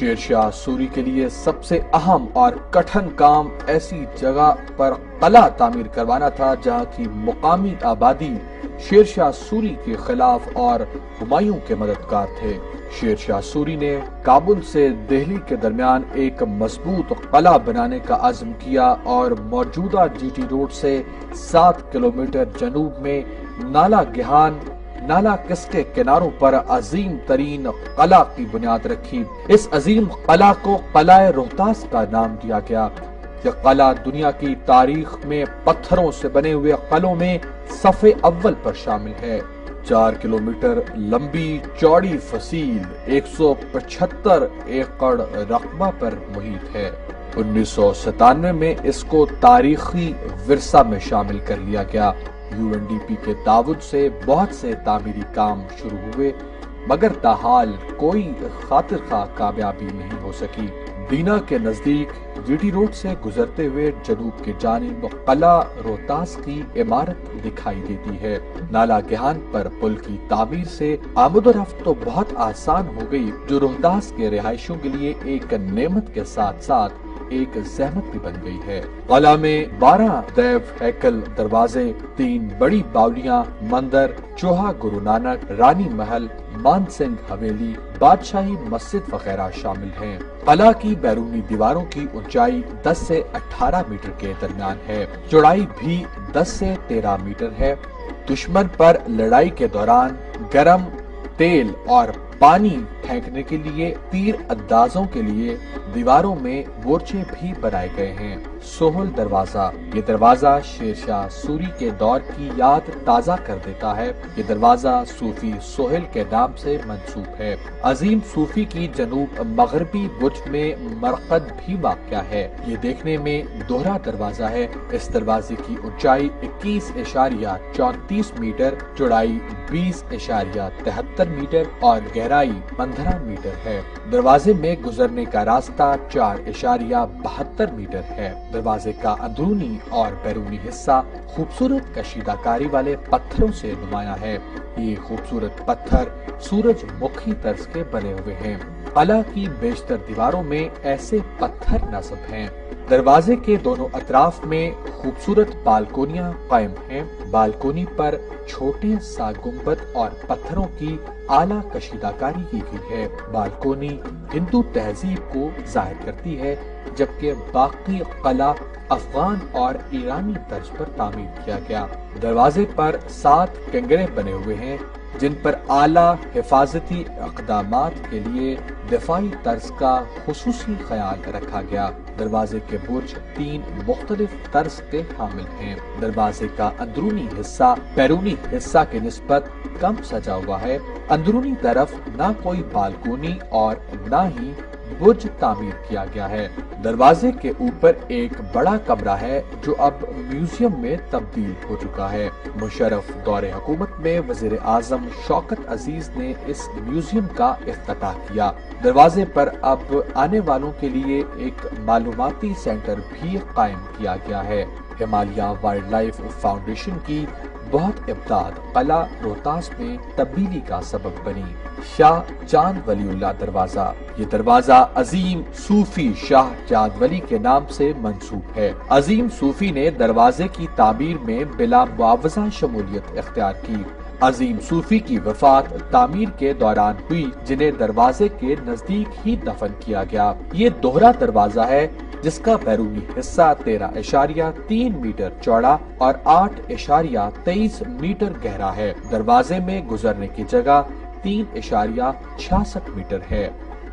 شیر شاہ سوری کے لیے سب سے اہم اور کٹھن کام ایسی جگہ پر قلعہ تعمیر کروانا تھا جہاں کی مقامی آبادی شیر شاہ سوری کے خلاف اور ہمایوں کے مددگار تھے۔ شیر شاہ سوری نے کابل سے دہلی کے درمیان ایک مضبوط قلعہ بنانے کا عزم کیا اور موجودہ جی ٹی روڈ سے 7 کلومیٹر جنوب میں نالا گہان نالا کس کے کناروں پر عظیم ترین قلعہ کی بنیاد رکھی۔ اس عظیم قلعہ کو قلعہ روہتاس کا نام دیا گیا۔ یہ قلعہ دنیا کی تاریخ میں پتھروں سے بنے ہوئے قلعوں میں صفحے اول پر شامل ہے۔ 4 کلومیٹر لمبی چوڑی فصیل 175 ایکڑ رقبہ پر محیط ہے۔ 1997 میں اس کو تاریخی ورثہ میں شامل کر لیا گیا۔ UNDP کے تعاون سے بہت سے تعمیری کام شروع ہوئے مگر تاحال کوئی خاطر خواہ کامیابی نہیں ہو سکی۔ بینا کے نزدیک جی ٹی روڈ سے گزرتے ہوئے جنوب کی جانب قلعہ روہتاس کی عمارت دکھائی دیتی ہے۔ نالا گہان پر پل کی تعمیر سے آمد و رفت تو بہت آسان ہو گئی جو روہتاس کے رہائشیوں کے لیے ایک نعمت کے ساتھ ساتھ ایک زحمت بھی بن گئی ہے۔ قلعہ میں 12 دیو ہیکل دروازے، 3 بڑی باولیاں، مندر، چوہا گرو نانک، رانی محل، مان سنگھ حویلی، بادشاہی مسجد وغیرہ شامل ہیں۔ قلعہ کی بیرونی دیواروں کی اونچائی 10 سے 18 میٹر کے درمیان ہے، چوڑائی بھی 10 سے 13 میٹر ہے۔ دشمن پر لڑائی کے دوران گرم تیل اور پانی پھینکنے کے لیے تیر اندازوں کے لیے دیواروں میں مورچے بھی بنائے گئے ہیں۔ سہل دروازہ، یہ دروازہ شیر شاہ سوری کے دور کی یاد تازہ کر دیتا ہے۔ یہ دروازہ صوفی سہل کے نام سے منسوب ہے۔ عظیم صوفی کی جنوب مغربی برج میں مرقد بھی واقع ہے۔ یہ دیکھنے میں دوہرا دروازہ ہے۔ اس دروازے کی اونچائی 21.34 میٹر، چوڑائی 20.73 میٹر اور گہرائی 15 میٹر ہے۔ دروازے میں گزرنے کا راستہ 4.72 میٹر ہے۔ دروازے کا اندرونی اور بیرونی حصہ خوبصورت کشیدہ کاری والے پتھروں سے نمایاں ہے۔ یہ خوبصورت پتھر سورج مکھی طرز کے بنے ہوئے ہیں۔ قلعہ کی بیشتر دیواروں میں ایسے پتھر نصب ہیں۔ دروازے کے دونوں اطراف میں خوبصورت بالکونیاں قائم ہیں۔ بالکونی پر چھوٹے سا گنبد اور پتھروں کی اعلیٰ کشیدہ کاری کی گئی ہے۔ بالکونی ہندو تہذیب کو ظاہر کرتی ہے جبکہ باقی قلعہ افغان اور ایرانی طرز پر تعمیر کیا گیا۔ دروازے پر 7 کنگرے بنے ہوئے ہیں جن پر اعلیٰ حفاظتی اقدامات کے لیے دفاعی طرز کا خصوصی خیال رکھا گیا۔ دروازے کے برج 3 مختلف طرز کے حامل ہیں۔ دروازے کا اندرونی حصہ بیرونی حصہ کے نسبت کم سجا ہوا ہے۔ اندرونی طرف نہ کوئی بالکونی اور نہ ہی برج تعمیر کیا گیا ہے۔ دروازے کے اوپر ایک بڑا کمرہ ہے جو اب میوزیم میں تبدیل ہو چکا ہے۔ مشرف دور حکومت میں وزیر اعظم شوکت عزیز نے اس میوزیم کا افتتاح کیا۔ دروازے پر اب آنے والوں کے لیے ایک معلوماتی سینٹر بھی قائم کیا گیا ہے۔ ہمالیہ وائلڈ لائف فاؤنڈیشن کی بہت امداد قلعہ روہتاس میں تبدیلی کا سبب بنی۔ شاہ چاند ولی اللہ دروازہ، یہ دروازہ عظیم صوفی شاہ چاند ولی کے نام سے منسوب ہے۔ عظیم صوفی نے دروازے کی تعمیر میں بلا معاوضہ شمولیت اختیار کی۔ عظیم صوفی کی وفات تعمیر کے دوران ہوئی جنہیں دروازے کے نزدیک ہی دفن کیا گیا۔ یہ دوہرا دروازہ ہے جس کا بیرونی حصہ 13.3 میٹر چوڑا اور 8.23 میٹر گہرا ہے۔ دروازے میں گزرنے کی جگہ 3.66 میٹر ہے۔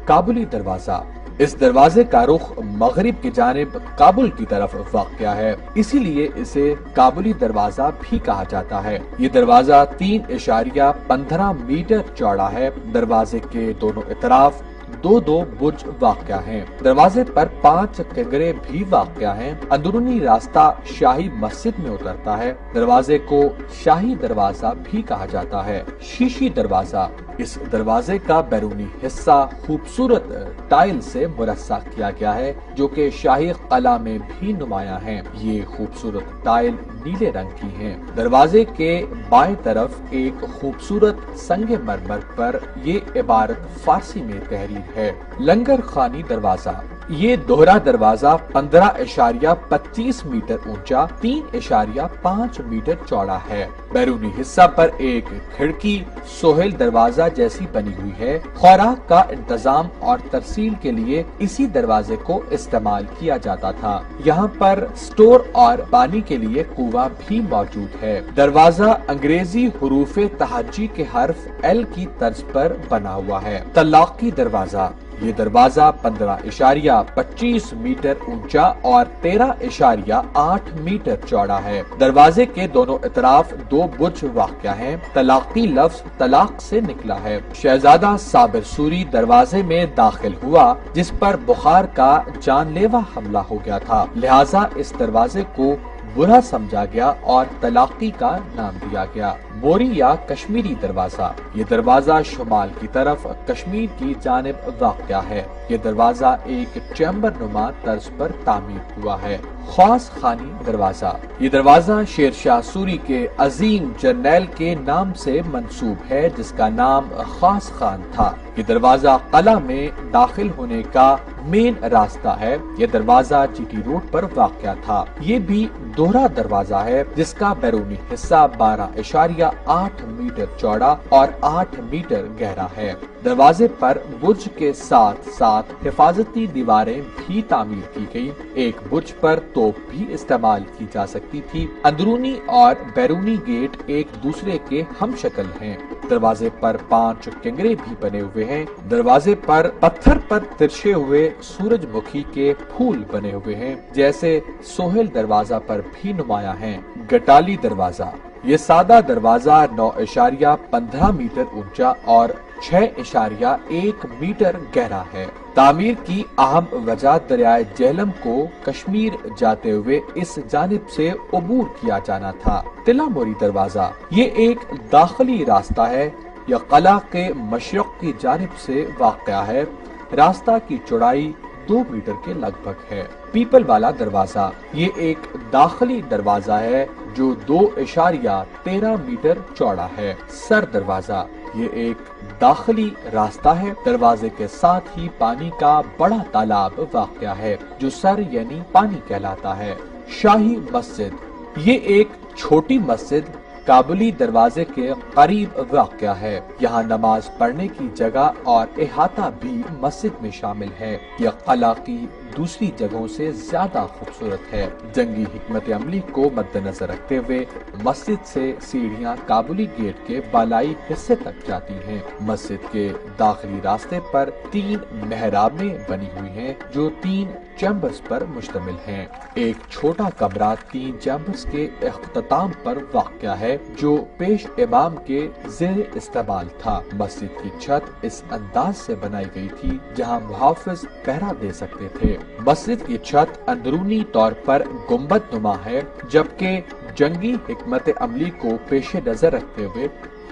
کابلی دروازہ، اس دروازے کا رخ مغرب کی جانب کابل کی طرف واقع ہے، اسی لیے اسے کابلی دروازہ بھی کہا جاتا ہے۔ یہ دروازہ 3.15 میٹر چوڑا ہے۔ دروازے کے دونوں اطراف 2 برج واقع ہیں۔ دروازے پر 5 کنگرے بھی واقع ہیں۔ اندرونی راستہ شاہی مسجد میں اترتا ہے۔ دروازے کو شاہی دروازہ بھی کہا جاتا ہے۔ شیشی دروازہ، اس دروازے کا بیرونی حصہ خوبصورت ٹائل سے مرصع کیا گیا ہے جو کہ شاہی قلعہ میں بھی نمایاں ہیں۔ یہ خوبصورت ٹائل نیلے رنگ کی ہیں۔ دروازے کے بائیں طرف ایک خوبصورت سنگ مرمر پر یہ عبارت فارسی میں تحریر ہے: لنگر خانی دروازہ۔ یہ دوہرا دروازہ 15.25 میٹر اونچا، 3.5 میٹر چوڑا ہے۔ بیرونی حصہ پر ایک کھڑکی سہیل دروازہ جیسی بنی ہوئی ہے۔ خوراک کا انتظام اور ترسیل کے لیے اسی دروازے کو استعمال کیا جاتا تھا۔ یہاں پر سٹور اور پانی کے لیے کنواں بھی موجود ہے۔ دروازہ انگریزی حروف تہجی کے حرف ایل کی طرز پر بنا ہوا ہے۔ طلاقی دروازہ۔ یہ دروازہ 15.25 میٹر اونچا اور 13.8 میٹر چوڑا ہے۔ دروازے کے دونوں اطراف 2 برج واقع ہیں۔ طلاقی لفظ طلاق سے نکلا ہے۔ شہزادہ صابر سوری دروازے میں داخل ہوا جس پر بخار کا جان لیوا حملہ ہو گیا تھا، لہٰذا اس دروازے کو برا سمجھا گیا اور طلاقی کا نام دیا گیا۔ موری یا کشمیری دروازہ۔ یہ دروازہ شمال کی طرف کشمیر کی جانب واقع ہے۔ یہ دروازہ ایک چیمبر نما طرز پر تعمیر ہوا ہے۔ خواص خانی دروازہ۔ یہ دروازہ شیر شاہ سوری کے عظیم جرنیل کے نام سے منسوب ہے جس کا نام خاص خان تھا۔ یہ دروازہ قلعہ میں داخل ہونے کا مین راستہ ہے۔ یہ دروازہ جی ٹی روڈ پر واقع تھا۔ یہ بھی دوہرا دروازہ ہے جس کا بیرونی حصہ 12.8 میٹر چوڑا اور 8 میٹر گہرا ہے۔ دروازے پر برج کے ساتھ ساتھ حفاظتی دیواریں بھی تعمیر کی گئی۔ ایک برج پر توپ بھی استعمال کی جا سکتی تھی۔ اندرونی اور بیرونی گیٹ ایک دوسرے کے ہم شکل ہیں۔ دروازے پر 5 کنگرے بھی بنے ہوئے ہیں۔ دروازے پر پتھر پر ترشے ہوئے سورج مکھی کے پھول بنے ہوئے ہیں جیسے سہیل دروازہ پر بھی نمایاں ہیں۔ گٹالی دروازہ۔ یہ سادہ دروازہ 9.15 میٹر اونچا اور 6.1 میٹر گہرا ہے۔ تعمیر کی اہم وجہ دریائے جہلم کو کشمیر جاتے ہوئے اس جانب سے عبور کیا جانا تھا۔ تلا موری دروازہ۔ یہ ایک داخلی راستہ ہے۔ یہ قلعہ کے مشرق کی جانب سے واقع ہے۔ راستہ کی چوڑائی 2 میٹر کے لگ بھگ ہے۔ پیپل والا دروازہ۔ یہ ایک داخلی دروازہ ہے جو 2.13 میٹر چوڑا ہے۔ سر دروازہ۔ یہ ایک داخلی راستہ ہے۔ دروازے کے ساتھ ہی پانی کا بڑا تالاب واقع ہے جو سر یعنی پانی کہلاتا ہے۔ شاہی مسجد۔ یہ ایک چھوٹی مسجد کابلی دروازے کے قریب واقع ہے۔ یہاں نماز پڑھنے کی جگہ اور احاطہ بھی مسجد میں شامل ہے۔ یہ قلعہ کی دوسری جگہوں سے زیادہ خوبصورت ہے۔ جنگی حکمت عملی کو مد نظر رکھتے ہوئے مسجد سے سیڑھیاں کابلی گیٹ کے بالائی حصے تک جاتی ہیں۔ مسجد کے داخلی راستے پر 3 محرابیں بنی ہوئی ہیں جو 3 چیمبرز پر مشتمل ہیں۔ ایک چھوٹا کمرہ 3 چیمبرز کے اختتام پر واقع ہے جو پیش امام کے زیر استعمال تھا۔ مسجد کی چھت اس انداز سے بنائی گئی تھی جہاں محافظ پہرا دے سکتے تھے۔ مسجد کی چھت اندرونی طور پر گنبد نما ہے جبکہ جنگی حکمت عملی کو پیش نظر رکھتے ہوئے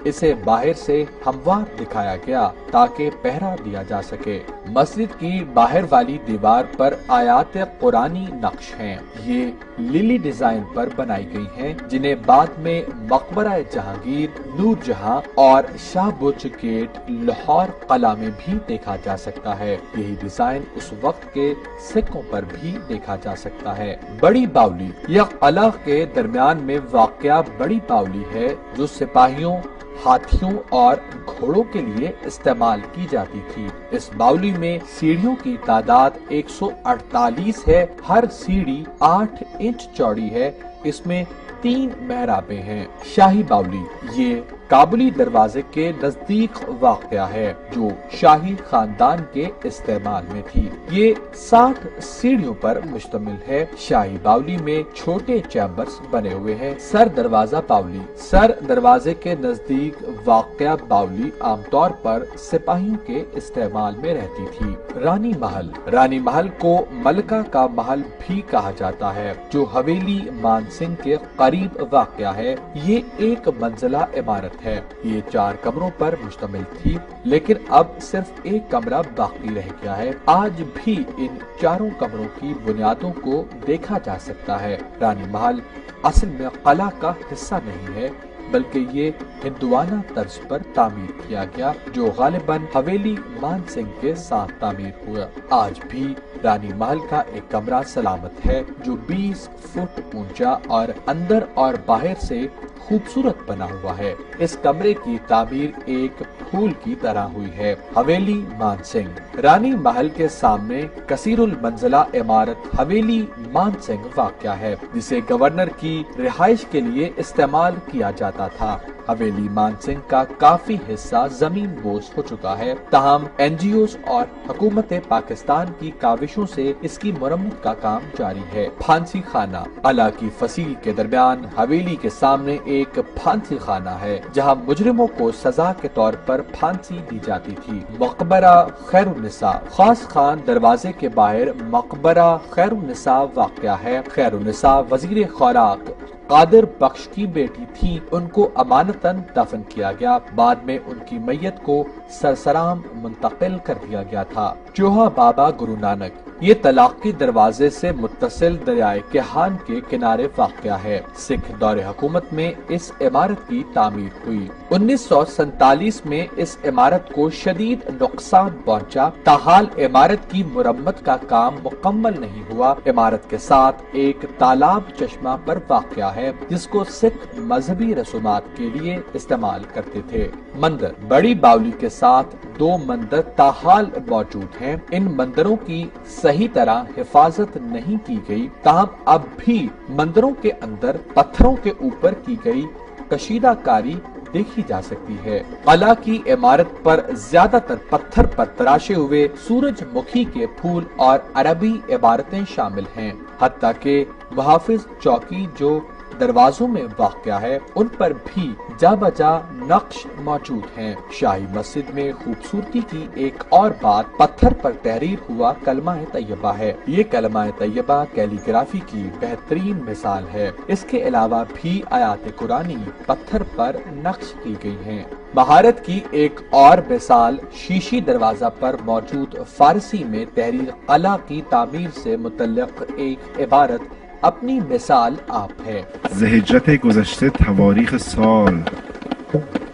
اسے باہر سے ہموار دکھایا گیا تاکہ پہرا دیا جا سکے۔ مسجد کی باہر والی دیوار پر آیات قرآنی نقش ہیں۔ یہ للی ڈیزائن پر بنائی گئی ہیں جنہیں بعد میں مقبرہ جہانگیر، نور جہاں اور شاہ برج گیٹ لاہور قلعہ میں بھی دیکھا جا سکتا ہے۔ یہی ڈیزائن اس وقت کے سکوں پر بھی دیکھا جا سکتا ہے۔ بڑی باولی۔ یہ قلعہ کے درمیان میں واقع بڑی باولی ہے جو سپاہیوں، ہاتھیوں اور گھوڑوں کے لیے استعمال کی جاتی تھی۔ اس باولی میں سیڑھیوں کی تعداد 148 ہے۔ ہر سیڑھی 8 انچ چوڑی ہے۔ اس میں 3 محرابیں ہیں۔ شاہی باولی۔ یہ کابلی دروازے کے نزدیک واقع ہے جو شاہی خاندان کے استعمال میں تھی۔ یہ 60 سیڑھیوں پر مشتمل ہے۔ شاہی باولی میں چھوٹے چیمبرز بنے ہوئے ہیں۔ سر دروازہ باولی۔ سر دروازے کے نزدیک واقع باولی عام طور پر سپاہیوں کے استعمال میں رہتی تھی۔ رانی محل۔ رانی محل کو ملکہ کا محل بھی کہا جاتا ہے جو حویلی مان سنگھ کے قریب واقع ہے۔ یہ ایک منزلہ عمارت عمارت ہے۔ یہ 4 کمروں پر مشتمل تھی، لیکن اب صرف ایک کمرہ باقی رہ گیا ہے۔ آج بھی ان 4 کمروں کی بنیادوں کو دیکھا جا سکتا ہے۔ رانی محل اصل میں قلعہ کا حصہ نہیں ہے، بلکہ یہ ہندوانہ طرز پر تعمیر کیا گیا، جو غالباً حویلی مان سنگھ کے ساتھ تعمیر ہوا۔ آج بھی رانی محل کا ایک کمرہ سلامت ہے، جو 20 فٹ اونچا اور اندر اور باہر سے خوبصورت بنا ہوا ہے۔ اس کمرے کی تعمیر ایک پھول کی طرح ہوئی ہے۔ حویلی مان سنگھ رانی محل کے سامنے کثیر المنزلہ عمارت حویلی مان سنگھ واقع ہے، جسے گورنر کی رہائش کے لیے استعمال کیا جاتا تھا۔ حویلی مان سنگھ کا کافی حصہ زمین بوس ہو چکا ہے، تاہم NGOs اور حکومت پاکستان کی کاوشوں سے اس کی مرمت کا کام جاری ہے۔ پھانسی خانہ قلعہ کی فصیل کے درمیان حویلی کے سامنے ایک پھانسی خانہ ہے، جہاں مجرموں کو سزا کے طور پر پھانسی دی جاتی تھی۔ مقبرہ خیر النساء خاص خان دروازے کے باہر مقبرہ خیر النساء واقع ہے۔ خیر النساء وزیر خوراک قادر بخش کی بیٹی تھی، ان کو امانتاً دفن کیا گیا، بعد میں ان کی میت کو سرسرام منتقل کر دیا گیا تھا۔ چوہا بابا گرو نانک یہ طلاقی دروازے سے متصل دریائے کیہان کے کنارے واقع ہے۔ سکھ دور حکومت میں اس عمارت کی تعمیر ہوئی۔ 1947 میں اس عمارت کو شدید نقصان پہنچا، تاحال عمارت کی مرمت کا کام مکمل نہیں ہوا۔ عمارت کے ساتھ ایک تالاب چشمہ پر واقع ہے، جس کو سکھ مذہبی رسومات کے لیے استعمال کرتے تھے۔ مندر بڑی باولی کے ساتھ 2 مندر تاحال موجود ہیں۔ ان مندروں کی صحیح طرح حفاظت نہیں کی گئی، تاہم اب بھی مندروں کے اندر پتھروں کے اوپر کی گئی کشیدہ کاری دیکھی جا سکتی ہے۔ قلعہ کی عمارت پر زیادہ تر پتھر پر تراشے ہوئے سورج مکھی کے پھول اور عربی عبارتیں شامل ہیں، حتیٰ کہ محافظ چوکی جو دروازوں میں واقع ہے، ان پر بھی جا بجا نقش موجود ہیں۔ شاہی مسجد میں خوبصورتی کی ایک اور بات پتھر پر تحریر ہوا کلمہ طیبہ ہے۔ یہ کلمہ طیبہ کیلی گرافی کی بہترین مثال ہے۔ اس کے علاوہ بھی آیات قرآنی پتھر پر نقش کی گئی ہیں۔ مہارت کی ایک اور مثال شیشی دروازہ پر موجود فارسی میں تحریر قلعہ کی تعمیر سے متعلق ایک عبارت اپنی مثال آپ ہے۔ ذہجت گذشته تواریخ سال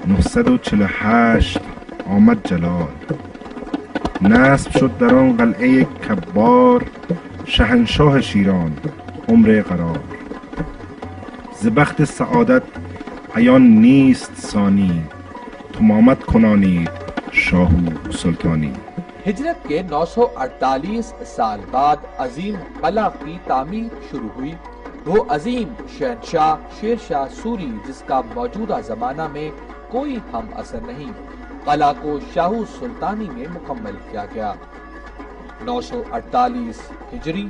948 آمد جلال، نصب شد در آن قلعه کبار، شهنشاه شیران عمر قرار. ز بخت سعادت عیان نیست ثانی، تمامت کنانید شاهو سلطانی. ہجرت کے 948 سال بعد عظیم قلعہ کی تعمیر شروع ہوئی۔ وہ عظیم شہنشاہ شیر شاہ سوری، جس کا موجودہ زمانہ میں کوئی ہم اثر نہیں، قلعہ کو شاہو سلطانی میں مکمل کیا گیا۔ 948 ہجری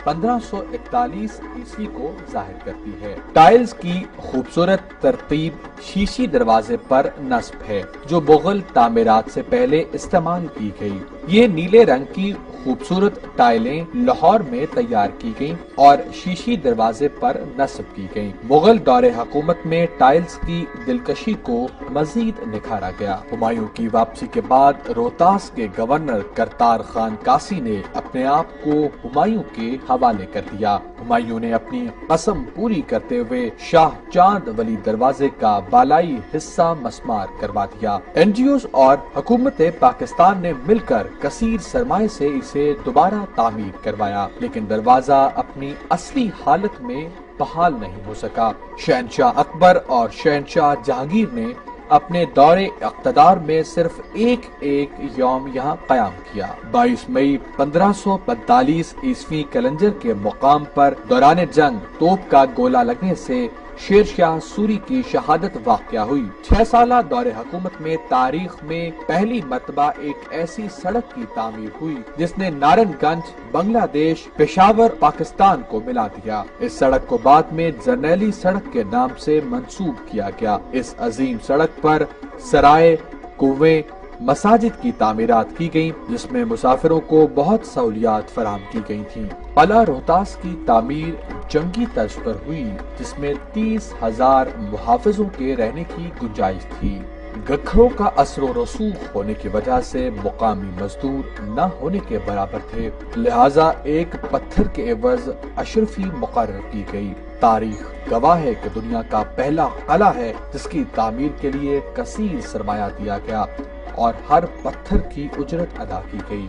1541 عیسوی کو ظاہر کرتی ہے۔ ٹائلز کی خوبصورت ترتیب شیشی دروازے پر نصب ہے، جو مغل تعمیرات سے پہلے استعمال کی گئی۔ یہ نیلے رنگ کی خوبصورت ٹائلیں لاہور میں تیار کی گئیں اور شیشی دروازے پر نصب کی گئیں۔ مغل دور حکومت میں ٹائلز کی دلکشی کو مزید نکھارا گیا۔ ہمایوں کی واپسی کے بعد روہتاس کے گورنر کرتار خان کاسی نے اپنے آپ کو ہمایوں کے حوالے کر دیا۔ ہمایوں نے اپنی قسم پوری کرتے ہوئے شاہ چاند ولی دروازے کا بالائی حصہ مسمار کروا دیا۔ NGOs اور حکومت پاکستان نے مل کر کثیر سرمایہ سے اسے دوبارہ تعمیر کروایا، لیکن دروازہ اپنی اصلی حالت میں بحال نہیں ہو سکا۔ شہنشاہ اکبر اور شہنشاہ جہانگیر نے اپنے دور اقتدار میں صرف ایک یوم یہاں قیام کیا۔ 22 مئی 1545 عیسوی کلنجر کے مقام پر دوران جنگ توپ کا گولہ لگنے سے شیر شاہ سوری کی شہادت واقع ہوئی۔ 6 سالہ دور حکومت میں تاریخ میں پہلی مرتبہ ایک ایسی سڑک کی تعمیر ہوئی جس نے نارن گنج بنگلہ دیش پشاور پاکستان کو ملا دیا۔ اس سڑک کو بعد میں جرنیلی سڑک کے نام سے منسوب کیا گیا۔ اس عظیم سڑک پر سرائے، کنویں، مساجد کی تعمیرات کی گئیں جس میں مسافروں کو بہت سہولیات فراہم کی گئی تھیں۔ قلعہ روہتاس کی تعمیر جنگی طرز پر ہوئی جس میں 30,000 محافظوں کے رہنے کی گنجائش تھی۔ گکھروں کا اثر و رسوخ ہونے کی وجہ سے مقامی مزدور نہ ہونے کے برابر تھے، لہٰذا ایک پتھر کے عوض اشرفی مقرر کی گئی۔ تاریخ گواہ ہے کہ دنیا کا پہلا قلعہ ہے جس کی تعمیر کے لیے کثیر سرمایہ دیا گیا اور ہر پتھر کی اجرت ادا کی گئی۔